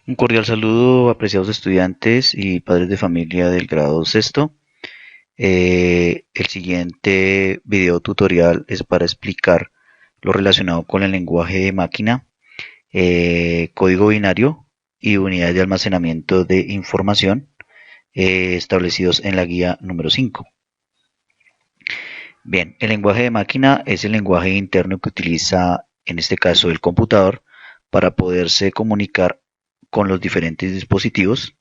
Un cordial saludo, apreciados estudiantes y padres de familia del grado sexto. El siguiente video tutorial es para explicar lo relacionado con el lenguaje de máquina, código binario y unidades de almacenamiento de información establecidos en la guía número 5. Bien, el lenguaje de máquina es el lenguaje interno que utiliza, en este caso, el computador para poderse comunicar con los diferentes dispositivos,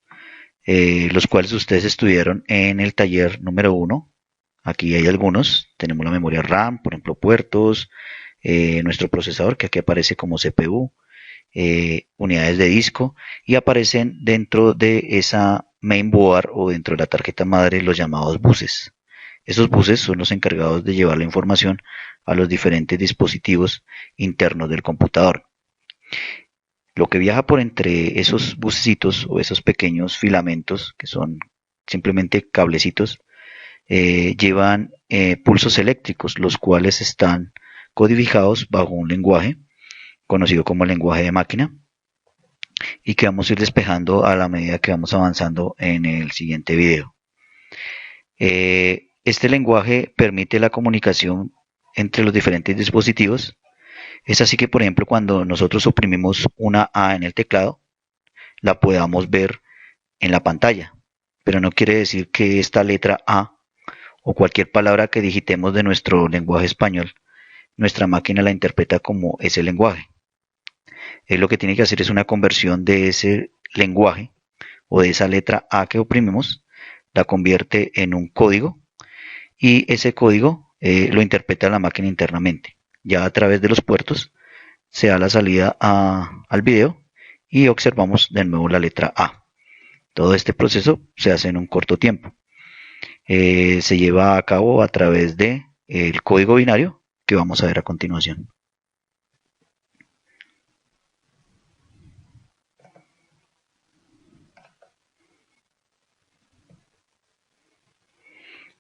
los cuales ustedes estudiaron en el taller número 1. Aquí hay algunos. Tenemos la memoria RAM, por ejemplo, puertos, nuestro procesador, que aquí aparece como CPU, unidades de disco, y aparecen dentro de esa mainboard o dentro de la tarjeta madre los llamados buses. Esos buses son los encargados de llevar la información a los diferentes dispositivos internos del computador. Lo que viaja por entre esos bucecitos o esos pequeños filamentos, que son simplemente cablecitos, llevan pulsos eléctricos, los cuales están codificados bajo un lenguaje conocido como el lenguaje de máquina, y que vamos a ir despejando a la medida que vamos avanzando en el siguiente video. Este lenguaje permite la comunicación entre los diferentes dispositivos. Es así que, por ejemplo, cuando nosotros oprimimos una A en el teclado, la podamos ver en la pantalla, pero no quiere decir que esta letra A o cualquier palabra que digitemos de nuestro lenguaje español, nuestra máquina la interpreta como ese lenguaje. Lo que tiene que hacer es una conversión de ese lenguaje o de esa letra A que oprimimos, la convierte en un código y ese código lo interpreta la máquina internamente. Ya a través de los puertos se da la salida al video y observamos de nuevo la letra A. Todo este proceso se hace en un corto tiempo. Se lleva a cabo a través de el código binario que vamos a ver a continuación.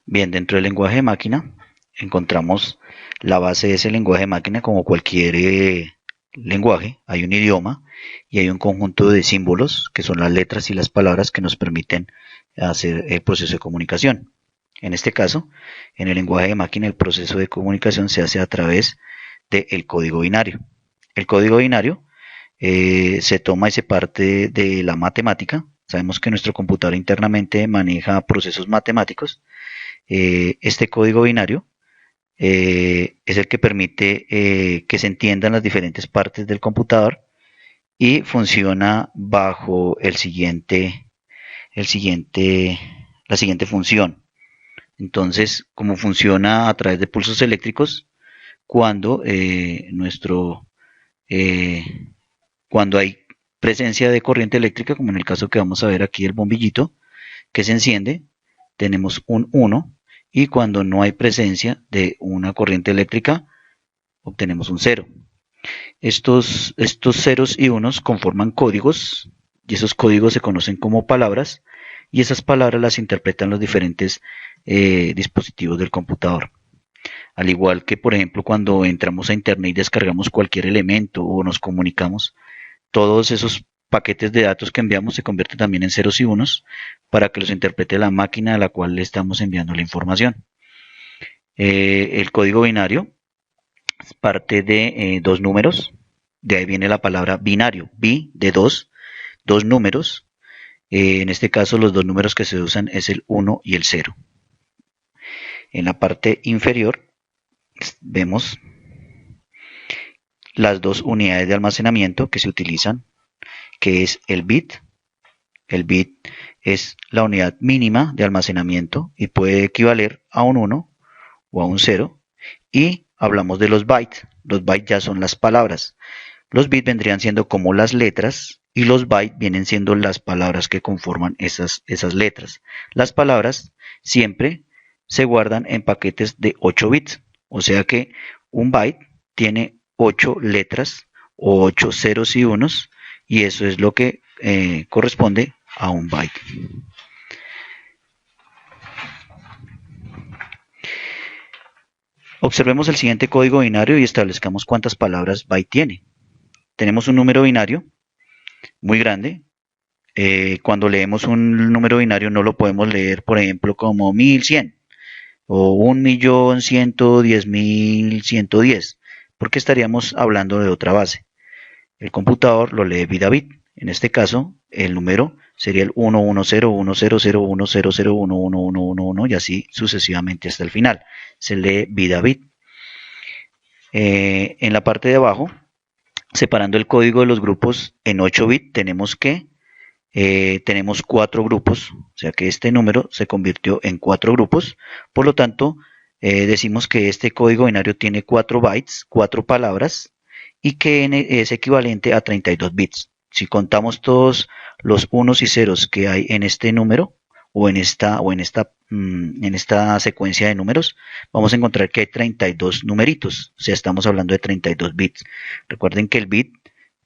Bien, dentro del lenguaje de máquina encontramos la base de ese lenguaje de máquina como cualquier lenguaje. Hay un idioma y hay un conjunto de símbolos que son las letras y las palabras que nos permiten hacer el proceso de comunicación. En este caso, en el lenguaje de máquina el proceso de comunicación se hace a través del código binario. El código binario se toma y se parte de la matemática. Sabemos que nuestro computador internamente maneja procesos matemáticos. Este código binario es el que permite que se entiendan las diferentes partes del computador y funciona bajo la siguiente función. Entonces, como funciona a través de pulsos eléctricos, cuando cuando hay presencia de corriente eléctrica, como en el caso que vamos a ver aquí el bombillito que se enciende, tenemos un 1, y cuando no hay presencia de una corriente eléctrica, obtenemos un 0. Estos ceros y unos conforman códigos, y esos códigos se conocen como palabras, y esas palabras las interpretan los diferentes dispositivos del computador. Al igual que, por ejemplo, cuando entramos a internet y descargamos cualquier elemento o nos comunicamos, todos esos paquetes de datos que enviamos se convierten también en ceros y unos para que los interprete la máquina a la cual le estamos enviando la información. El código binario es parte de dos números, de ahí viene la palabra binario, bi de dos números. En este caso los dos números que se usan es el 1 y el 0. En la parte inferior vemos las dos unidades de almacenamiento que se utilizan, que es el bit. El bit es la unidad mínima de almacenamiento y puede equivaler a un 1 o a un 0. Y hablamos de los bytes. Los bytes ya son las palabras. Los bits vendrían siendo como las letras y los bytes vienen siendo las palabras que conforman esas letras. Las palabras siempre se guardan en paquetes de 8 bits. O sea que un byte tiene 8 letras o 8 ceros y unos, y eso es lo que corresponde a un byte. Observemos el siguiente código binario y establezcamos cuántas palabras byte tiene. Tenemos un número binario muy grande cuando leemos un número binario no lo podemos leer, por ejemplo, como 1100 o 1.110.110, porque estaríamos hablando de otra base. El computador lo lee bit a bit. En este caso, el número sería el 110100100111111 y así sucesivamente hasta el final. Se lee bit a bit. En la parte de abajo, separando el código de los grupos en 8 bits, tenemos 4 grupos, o sea que este número se convirtió en 4 grupos. Por lo tanto, decimos que este código binario tiene 4 bytes, 4 palabras, y que n es equivalente a 32 bits. Si contamos todos los unos y ceros que hay en este número o en esta secuencia de números, vamos a encontrar que hay 32 numeritos, o sea, estamos hablando de 32 bits. Recuerden que el bit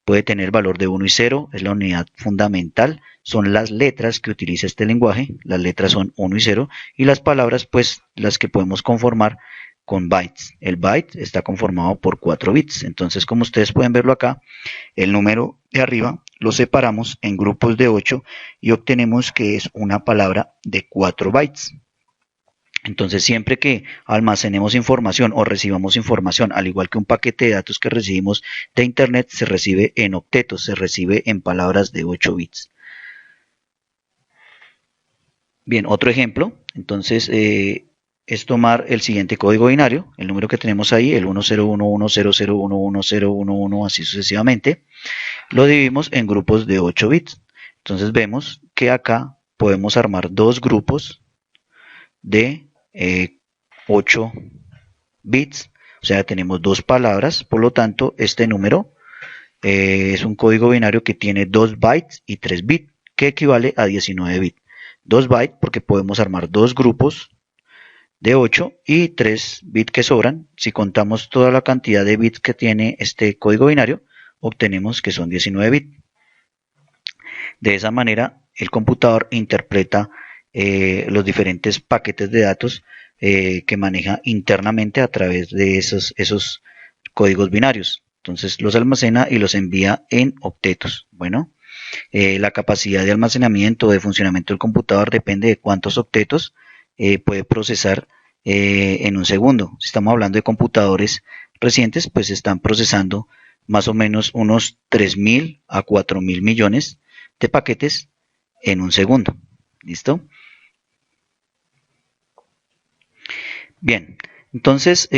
puede tener valor de 1 y 0, es la unidad fundamental, son las letras que utiliza este lenguaje, las letras son 1 y 0, y las palabras, pues las que podemos conformar con bytes. El byte está conformado por 4 bits, entonces como ustedes pueden verlo acá, el número de arriba lo separamos en grupos de 8 y obtenemos que es una palabra de 4 bytes. Entonces, siempre que almacenemos información o recibamos información, al igual que un paquete de datos que recibimos de Internet, se recibe en octetos, se recibe en palabras de 8 bits. Bien, otro ejemplo, entonces, es tomar el siguiente código binario, el número que tenemos ahí, el 101100111111, así sucesivamente, lo dividimos en grupos de 8 bits. Entonces vemos que acá podemos armar dos grupos de 8 bits, o sea, tenemos dos palabras, por lo tanto, este número es un código binario que tiene 2 bytes y 3 bits, que equivale a 19 bits. 2 bytes porque podemos armar dos grupos de 8 y 3 bits que sobran. Si contamos toda la cantidad de bits que tiene este código binario, obtenemos que son 19 bits. De esa manera, el computador interpreta los diferentes paquetes de datos que maneja internamente a través de esos códigos binarios. Entonces los almacena y los envía en octetos. Bueno, la capacidad de almacenamiento o de funcionamiento del computador depende de cuántos octetos puede procesar en un segundo. Si estamos hablando de computadores recientes, pues están procesando más o menos unos 3.000 a 4.000 millones de paquetes en un segundo. ¿Listo? Bien, entonces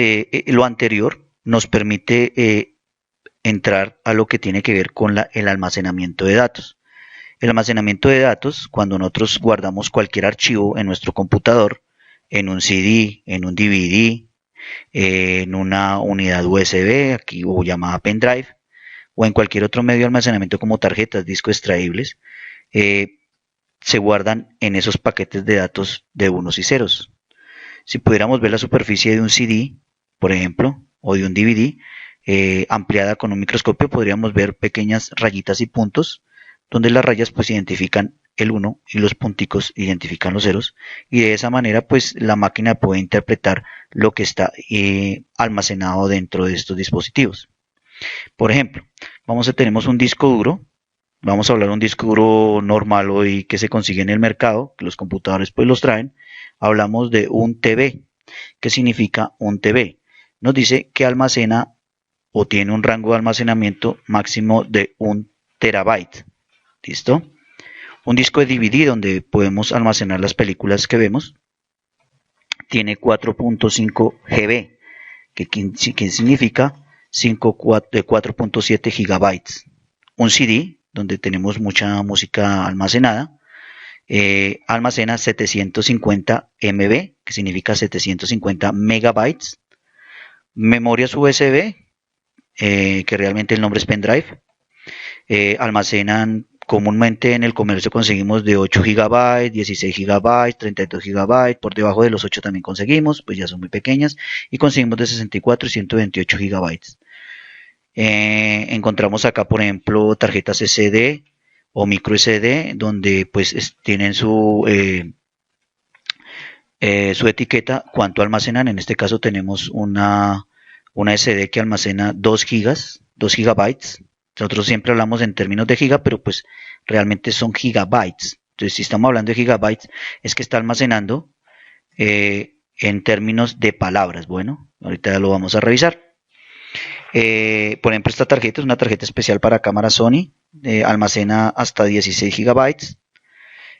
lo anterior nos permite entrar a lo que tiene que ver con el almacenamiento de datos. El almacenamiento de datos, cuando nosotros guardamos cualquier archivo en nuestro computador, en un CD, en un DVD, en una unidad USB, aquí o llamada pendrive, o en cualquier otro medio de almacenamiento como tarjetas, discos extraíbles, se guardan en esos paquetes de datos de unos y ceros. Si pudiéramos ver la superficie de un CD, por ejemplo, o de un DVD, ampliada con un microscopio, podríamos ver pequeñas rayitas y puntos, donde las rayas pues identifican el 1 y los punticos identifican los ceros, y de esa manera pues la máquina puede interpretar lo que está almacenado dentro de estos dispositivos. Por ejemplo, tenemos un disco duro. Vamos a hablar de un disco duro normal hoy que se consigue en el mercado, que los computadores pues los traen. Hablamos de un TB. ¿Qué significa un TB? Nos dice que almacena o tiene un rango de almacenamiento máximo de 1 terabyte. ¿Listo? Un disco de DVD donde podemos almacenar las películas que vemos tiene 4.5 GB, que significa 4.7 gigabytes. Un CD donde tenemos mucha música almacenada, almacena 750 MB, que significa 750 megabytes. Memorias USB, que realmente el nombre es pendrive, almacenan comúnmente en el comercio conseguimos de 8 GB, 16 GB, 32 GB, por debajo de los 8 también conseguimos, pues ya son muy pequeñas, y conseguimos de 64 y 128 GB. Encontramos acá, por ejemplo, tarjetas SD o micro SD, donde pues tienen su etiqueta, cuánto almacenan. En este caso tenemos una SD que almacena 2 GB, 2 GB, Nosotros siempre hablamos en términos de giga, pero pues realmente son gigabytes. Entonces, si estamos hablando de gigabytes, es que está almacenando en términos de palabras. Bueno, ahorita ya lo vamos a revisar. Por ejemplo, esta tarjeta es una tarjeta especial para cámara Sony, almacena hasta 16 gigabytes.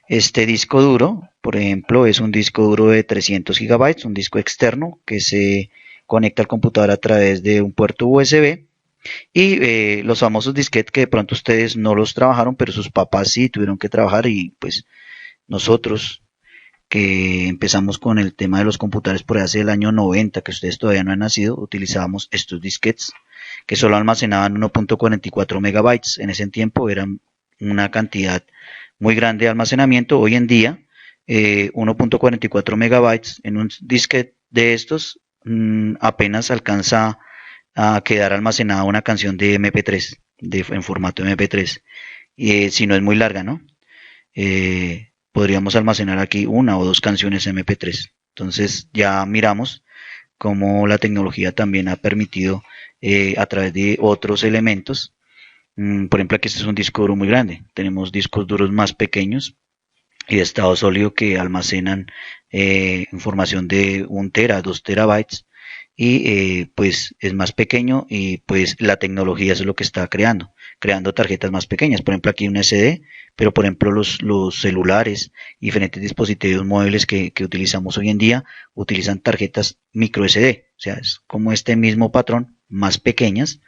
Este disco duro, por ejemplo, es un disco duro de 300 gigabytes, un disco externo que se conecta al computador a través de un puerto USB. Y los famosos disquetes que de pronto ustedes no los trabajaron, pero sus papás sí tuvieron que trabajar, y pues nosotros que empezamos con el tema de los computadores por hace el año 90, que ustedes todavía no han nacido, utilizábamos estos disquetes que solo almacenaban 1.44 megabytes. En ese tiempo eran una cantidad muy grande de almacenamiento. Hoy en día 1.44 megabytes en un disquete de estos apenas alcanza a quedar almacenada una canción de MP3, en formato MP3, si no es muy larga, ¿no? Podríamos almacenar aquí una o dos canciones MP3. Entonces ya miramos cómo la tecnología también ha permitido a través de otros elementos. Por ejemplo, aquí este es un disco duro muy grande. Tenemos discos duros más pequeños y de estado sólido que almacenan información de 1 tera, 2 terabytes, y pues es más pequeño, y pues la tecnología es lo que está creando tarjetas más pequeñas. Por ejemplo, aquí un SD, pero por ejemplo los celulares y diferentes dispositivos móviles que utilizamos hoy en día utilizan tarjetas micro SD, o sea, es como este mismo patrón, más pequeñas,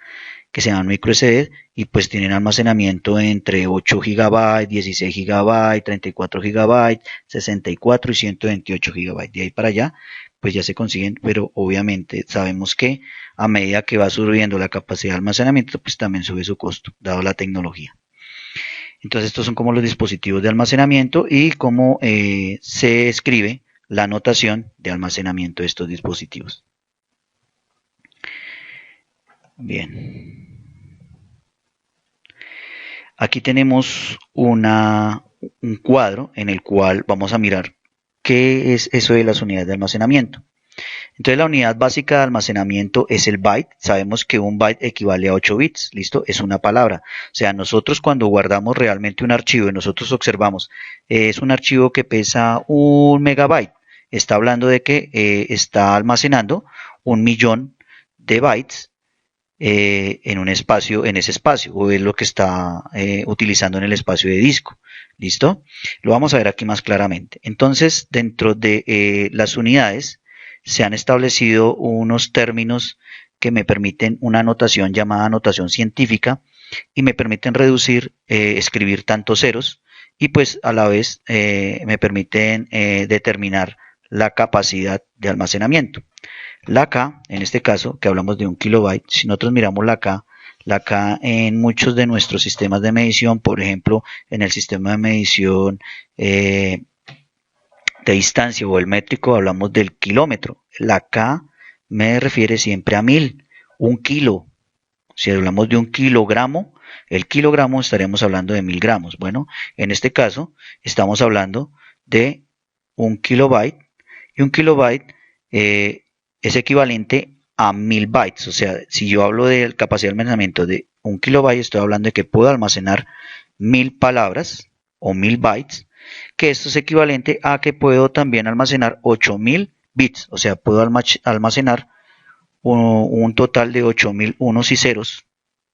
que se llaman micro SD, y pues tienen almacenamiento entre 8 GB, 16 GB, 34 GB, 64 y 128 GB. De ahí para allá pues ya se consiguen, pero obviamente sabemos que a medida que va subiendo la capacidad de almacenamiento, pues también sube su costo, dado la tecnología. Entonces estos son como los dispositivos de almacenamiento y cómo se escribe la notación de almacenamiento de estos dispositivos. Bien. Aquí tenemos un cuadro en el cual vamos a mirar qué es eso de las unidades de almacenamiento. Entonces la unidad básica de almacenamiento es el byte. Sabemos que un byte equivale a 8 bits, ¿listo? Es una palabra. O sea, nosotros cuando guardamos realmente un archivo y nosotros observamos, es un archivo que pesa 1 megabyte. Está hablando de que está almacenando 1.000.000 de bytes en un espacio, en ese espacio, o es lo que está utilizando en el espacio de disco. ¿Listo? Lo vamos a ver aquí más claramente. Entonces, dentro de las unidades se han establecido unos términos que me permiten una notación llamada notación científica, y me permiten reducir, escribir tantos ceros, y pues a la vez me permiten determinar la capacidad de almacenamiento. La K, en este caso, que hablamos de 1 kilobyte, si nosotros miramos la K en muchos de nuestros sistemas de medición, por ejemplo, en el sistema de medición de distancia o el métrico, hablamos del kilómetro. La K me refiere siempre a 1000, 1 kilo. Si hablamos de 1 kilogramo, el kilogramo estaremos hablando de 1000 gramos. Bueno, en este caso estamos hablando de 1 kilobyte, y 1 kilobyte es equivalente a 1000 bytes. O sea, si yo hablo de capacidad de almacenamiento de 1 kilobyte, estoy hablando de que puedo almacenar 1000 palabras o 1000 bytes, que esto es equivalente a que puedo también almacenar 8000 bits. O sea, puedo almacenar un total de 8000 unos y ceros,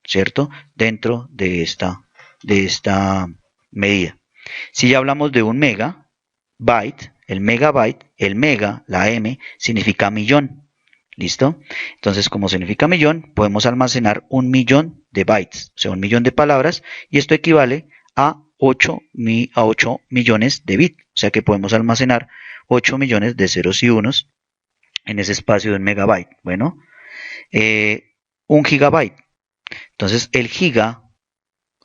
¿cierto? Dentro de esta medida. Si ya hablamos de un megabyte, el megabyte, el mega, la M, significa millón. ¿Listo? Entonces, como significa millón, podemos almacenar 1.000.000 de bytes, o sea, 1.000.000 de palabras, y esto equivale a 8 millones de bits. O sea que podemos almacenar 8 millones de ceros y unos en ese espacio de un megabyte. Bueno, 1 gigabyte. Entonces, el giga,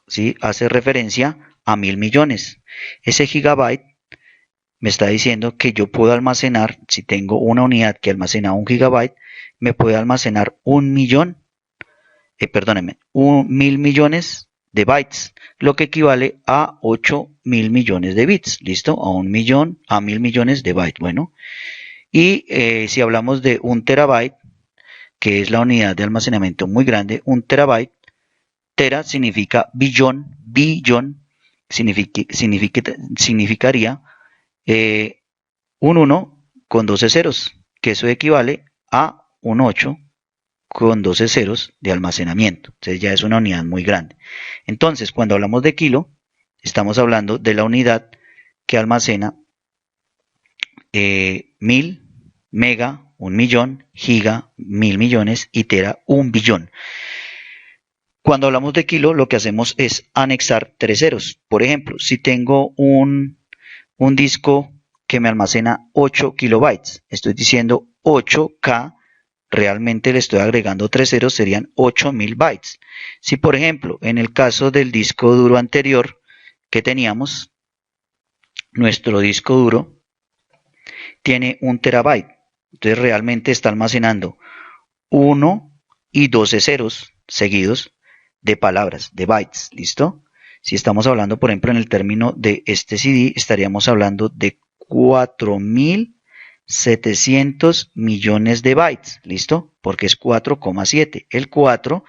¿sí?, hace referencia a 1000 millones. Ese gigabyte me está diciendo que yo puedo almacenar, si tengo una unidad que almacena 1 gigabyte, me puede almacenar 1.000.000 de bytes, lo que equivale a 8.000 millones de bits. ¿Listo? A 1.000.000, a 1.000 millones de bytes. Bueno, y si hablamos de 1 terabyte, que es la unidad de almacenamiento muy grande, 1 terabyte Tera significa billón, significaría un 1 con 12 ceros, que eso equivale a un 8 con 12 ceros de almacenamiento. Entonces ya es una unidad muy grande. Entonces, cuando hablamos de kilo, estamos hablando de la unidad que almacena 1000, mega, 1.000.000, giga, 1.000.000.000 y tera, 1.000.000.000. Cuando hablamos de kilo, lo que hacemos es anexar 3 ceros. Por ejemplo, si tengo un disco que me almacena 8 kilobytes, estoy diciendo 8K, realmente le estoy agregando 3 ceros, serían 8000 bytes. Si por ejemplo, en el caso del disco duro anterior que teníamos, nuestro disco duro tiene 1 terabyte, entonces realmente está almacenando 1 y 12 ceros seguidos de palabras, de bytes, ¿listo? Si estamos hablando, por ejemplo, en el término de este CD, estaríamos hablando de 4.700 millones de bytes, ¿listo? Porque es 4,7. El 4,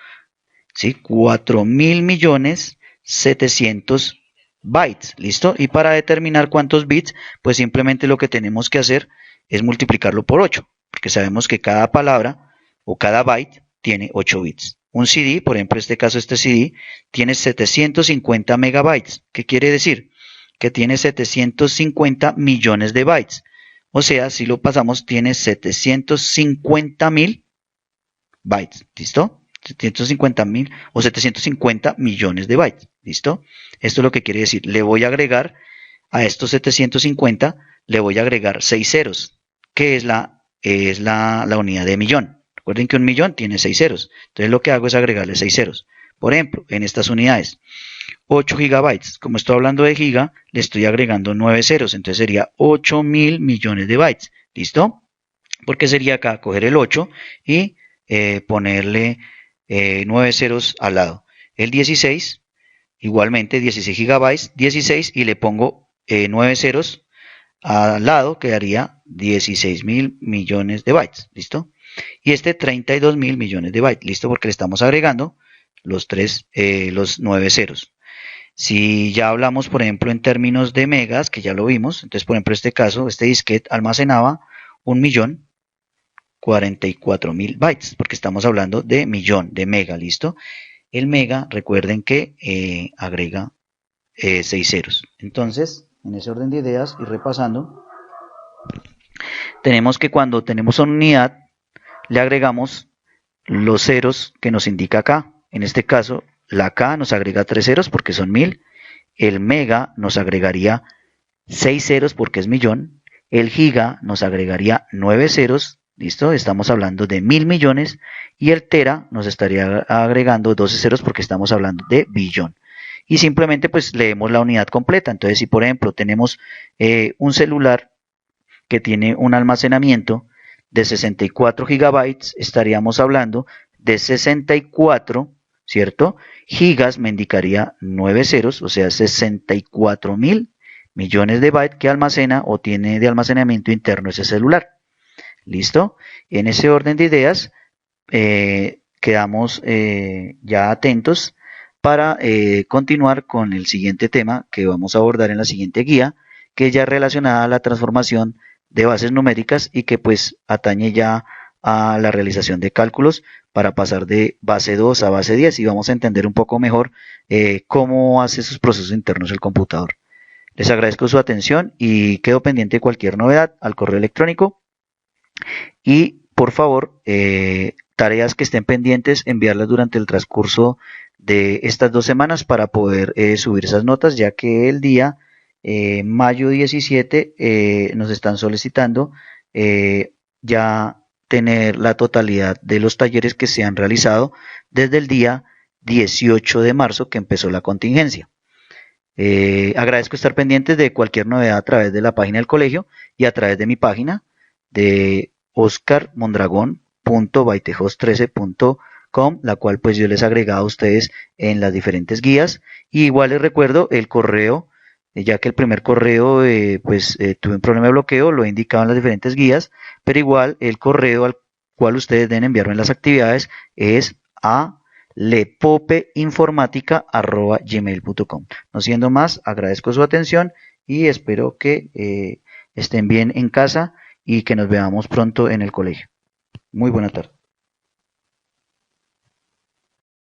¿sí? 4.000.000.700 bytes, ¿listo? Y para determinar cuántos bits, pues simplemente lo que tenemos que hacer es multiplicarlo por 8, porque sabemos que cada palabra o cada byte tiene 8 bits. Un CD, por ejemplo, en este caso este CD, tiene 750 megabytes. ¿Qué quiere decir? Que tiene 750 millones de bytes. O sea, si lo pasamos, tiene 750.000 bytes. ¿Listo? 750.000 o 750 millones de bytes. ¿Listo? Esto es lo que quiere decir. Le voy a agregar a estos 750, le voy a agregar 6 ceros, que es la unidad de millón. Recuerden que un millón tiene 6 ceros. Entonces lo que hago es agregarle 6 ceros. Por ejemplo, en estas unidades, 8 gigabytes. Como estoy hablando de giga, le estoy agregando 9 ceros. Entonces sería 8.000.000.000 de bytes. ¿Listo? Porque sería acá coger el 8 y ponerle 9 ceros al lado. El 16, igualmente 16 gigabytes, 16 y le pongo 9 ceros al lado, quedaría 16.000 millones de bytes. ¿Listo? Y este 32.000 millones de bytes, listo, porque le estamos agregando los 9 ceros. Si ya hablamos, por ejemplo, en términos de megas, que ya lo vimos, entonces, por ejemplo, en este caso, este disquete almacenaba 1.044.000 bytes, porque estamos hablando de millón, de mega, listo. El mega, recuerden que agrega 6 ceros. Entonces, en ese orden de ideas y repasando, tenemos que cuando tenemos una unidad, le agregamos los ceros que nos indica acá. En este caso, la K nos agrega 3 ceros porque son 1000. El mega nos agregaría 6 ceros porque es millón. El giga nos agregaría 9 ceros. ¿Listo? Estamos hablando de 1.000.000.000. Y el tera nos estaría agregando 12 ceros porque estamos hablando de billón. Y simplemente pues leemos la unidad completa. Entonces, si por ejemplo tenemos un celular que tiene un almacenamiento de 64 gigabytes, estaríamos hablando de 64, ¿cierto? Gigas me indicaría 9 ceros, o sea, 64.000 millones de bytes que almacena o tiene de almacenamiento interno ese celular. ¿Listo? En ese orden de ideas, quedamos ya atentos para continuar con el siguiente tema que vamos a abordar en la siguiente guía, que es ya relacionada a la transformación de bases numéricas y que pues atañe ya a la realización de cálculos para pasar de base 2 a base 10 y vamos a entender un poco mejor cómo hace sus procesos internos el computador. Les agradezco su atención y quedo pendiente de cualquier novedad al correo electrónico y por favor tareas que estén pendientes enviarlas durante el transcurso de estas 2 semanas para poder subir esas notas, ya que el día mayo 17 nos están solicitando ya tener la totalidad de los talleres que se han realizado desde el día 18 de marzo que empezó la contingencia. Agradezco estar pendientes de cualquier novedad a través de la página del colegio y a través de mi página de oscarmondragon.bytejos13.com, la cual pues yo les he agregado a ustedes en las diferentes guías. Y igual les recuerdo el correo, ya que el primer correo tuve un problema de bloqueo, lo he indicado en las diferentes guías, pero igual el correo al cual ustedes deben enviarme las actividades es a lepopeinformática@gmail.com. No siendo más, agradezco su atención y espero que estén bien en casa y que nos veamos pronto en el colegio. Muy buena tarde.